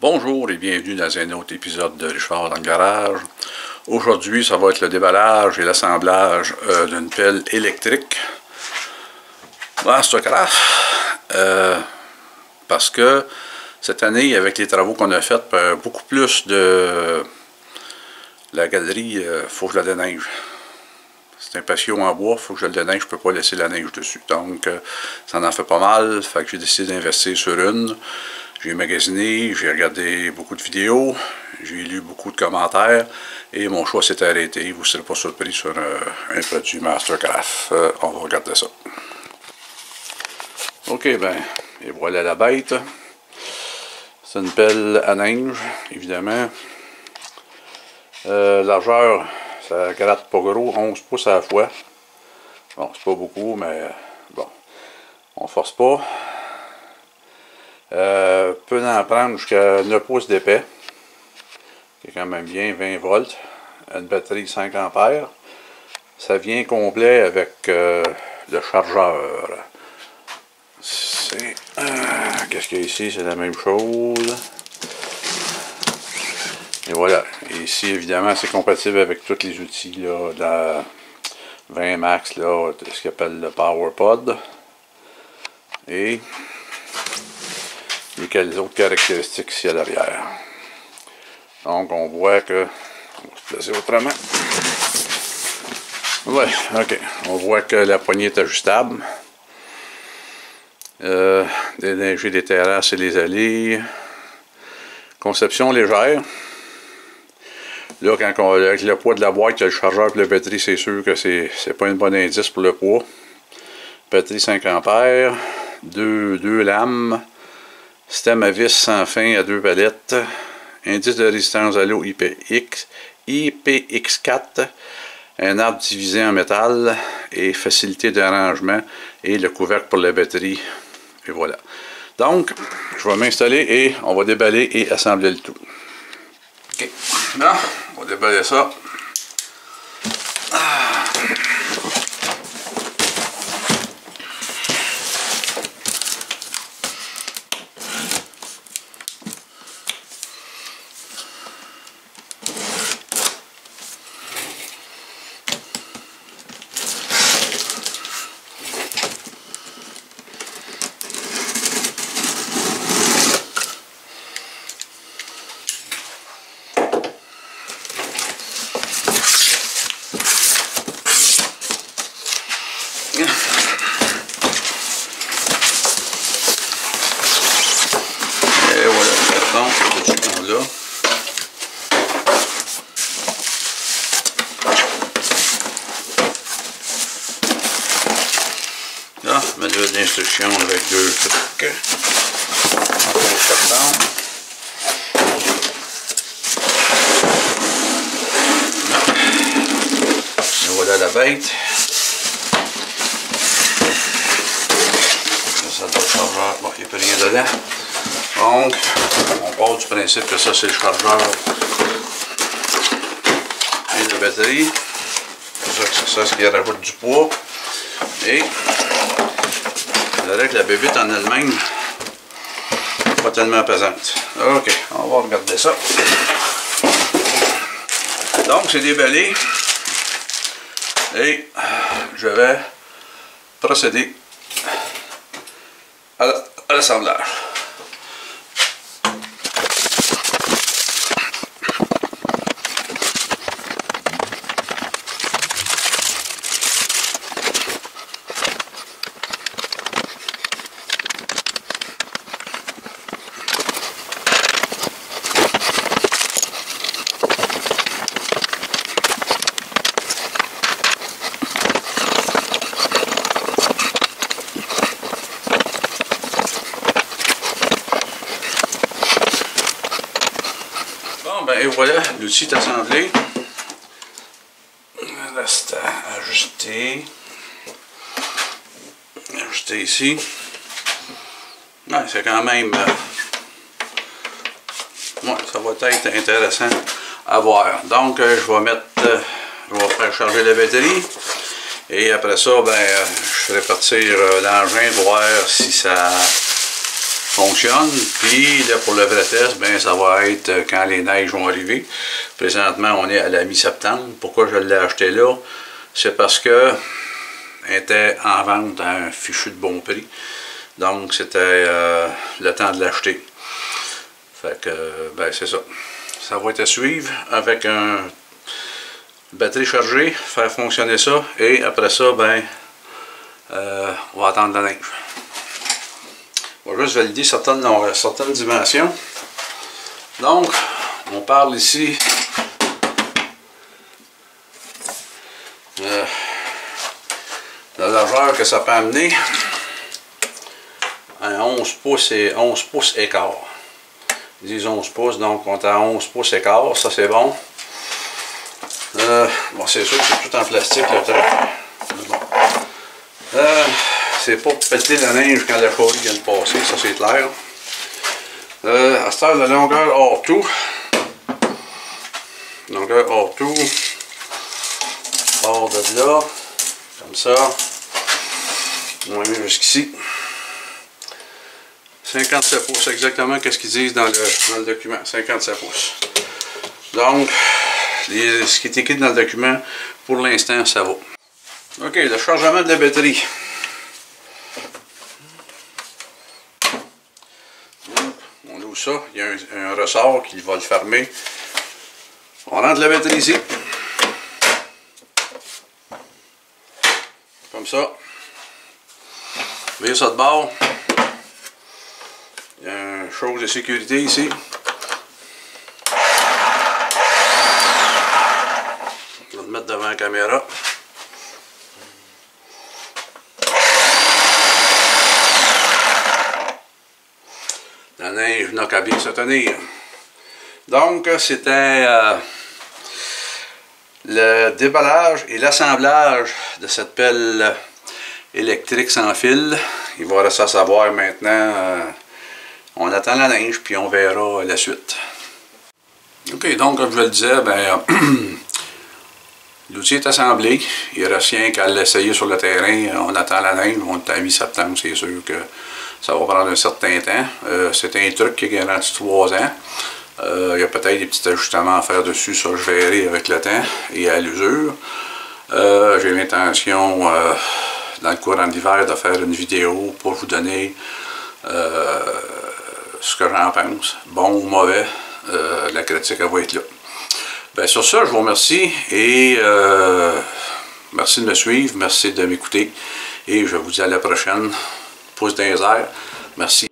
Bonjour et bienvenue dans un autre épisode de Richard dans le garage. Aujourd'hui, ça va être le déballage et l'assemblage d'une pelle électrique Mastercraft. Parce que cette année, avec les travaux qu'on a faits, beaucoup plus de la galerie, il faut que je la déneige. C'est un patio en bois, il faut que je le déneige, je ne peux pas laisser la neige dessus. Donc, ça en fait pas mal, fait que j'ai décidé d'investir sur une. J'ai magasiné, j'ai regardé beaucoup de vidéos, j'ai lu beaucoup de commentaires et mon choix s'est arrêté. Vous ne serez pas surpris sur un produit Mastercraft. On va regarder ça. Ok, ben, et voilà la bête. C'est une pelle à neige, évidemment. Largeur, ça gratte pas gros, 11 pouces à la fois. Bon, c'est pas beaucoup, mais bon, on force pas. Peut en prendre jusqu'à 9 pouces d'épais, qui est quand même bien, 20 volts, une batterie 5 ampères. Ça vient complet avec le chargeur. C'est qu'est-ce qu'il y a ici? C'est la même chose. Et voilà. Et ici, évidemment, c'est compatible avec tous les outils là, de la 20 Max, là, ce qu'on appelle le PowerPod. Et les autres caractéristiques ici à l'arrière. Donc, on voit que... On va se placer autrement. Ouais, ok. On voit que la poignée est ajustable. Déneiger les terrasses et les allées. Conception légère. Là, avec le poids de la boîte, le chargeur et la batterie, c'est sûr que c'est pas une bonne indice pour le poids. Batterie 5 ampères. Deux lames. Système à vis sans fin à 2 palettes. Indice de résistance à l'eau IPX4. Un arbre divisé en métal. Et facilité de rangement. Et le couvercle pour la batterie. Et voilà. Donc, je vais m'installer et on va déballer et assembler le tout. Ok. Bon, on va déballer ça. Et voilà le carton qu'on a. Là, manuel d'instruction avec 2 trucs. Encore le carton. Et voilà la bête. Ça doit charger. Bon, il n'y a plus rien dedans. Donc, on part du principe que ça c'est le chargeur et la batterie. C'est ça ce qui rajoute du poids. Et je dirais que la bébête en elle-même n'est pas tellement pesante. Ok, on va regarder ça. Donc, c'est déballé. Et je vais procéder à l'assemblage. Et voilà, l'outil est assemblé. Il reste à ajuster. Ajuster ici. Ouais, c'est quand même... ouais, ça va être intéressant à voir. Donc, je vais faire charger la batterie. Et après ça, ben, je ferai partir l'engin, voir si ça fonctionne. Puis là, pour le vrai test, ben, ça va être quand les neiges vont arriver. Présentement, on est à la mi-septembre. Pourquoi je l'ai acheté là? C'est parce que elle était en vente à un fichu de bon prix. Donc, c'était le temps de l'acheter. Fait que, ben, c'est ça. Ça va être à suivre avec un batterie chargée, faire fonctionner ça. Et après ça, ben, on va attendre la neige. On va juste valider certaines dimensions. Donc, on parle ici de la largeur que ça peut amener à 11 pouces et 11 pouces et quart. Ils disent 11 pouces, donc on est à 11 pouces et quart, ça c'est bon. Bon, c'est sûr que c'est tout en plastique le truc. Bon. C'est pas pour pelleter la neige quand la chaude vient de passer, ça c'est clair. À cette heure, la longueur hors tout. Longueur hors tout. Hors de là. Comme ça. On va mettre jusqu'ici. 57 pouces, exactement qu'est-ce qu'ils disent dans le document. 57 pouces. Donc, ce qui est écrit dans le document, pour l'instant, ça va. OK, le chargement de la batterie. On ouvre ça, il y a un ressort qui va le fermer. On rentre la batterie ici. Comme ça. Vire ça de bord. Il y a une chose de sécurité ici. Je vais le mettre devant la caméra. La neige n'a qu'à bien se tenir. Donc, c'était le déballage et l'assemblage de cette pelle électrique sans fil. Il va rester à savoir maintenant. On attend la neige, puis on verra la suite. OK, donc, comme je le disais, ben, l'outil est assemblé. Il reste rien qu'à l'essayer sur le terrain. On attend la neige. On est à mi-septembre, c'est sûr que ça va prendre un certain temps. C'est un truc qui est garanti 3 ans. Il y a peut-être des petits ajustements à faire dessus, ça je verrai avec le temps et à l'usure. J'ai l'intention, dans le courant de l'hiver, de faire une vidéo pour vous donner ce que j'en pense, bon ou mauvais. La critique elle va être là. Ben, sur ça, je vous remercie et merci de me suivre, merci de m'écouter et je vous dis à la prochaine. Pouce dans les airs. Merci.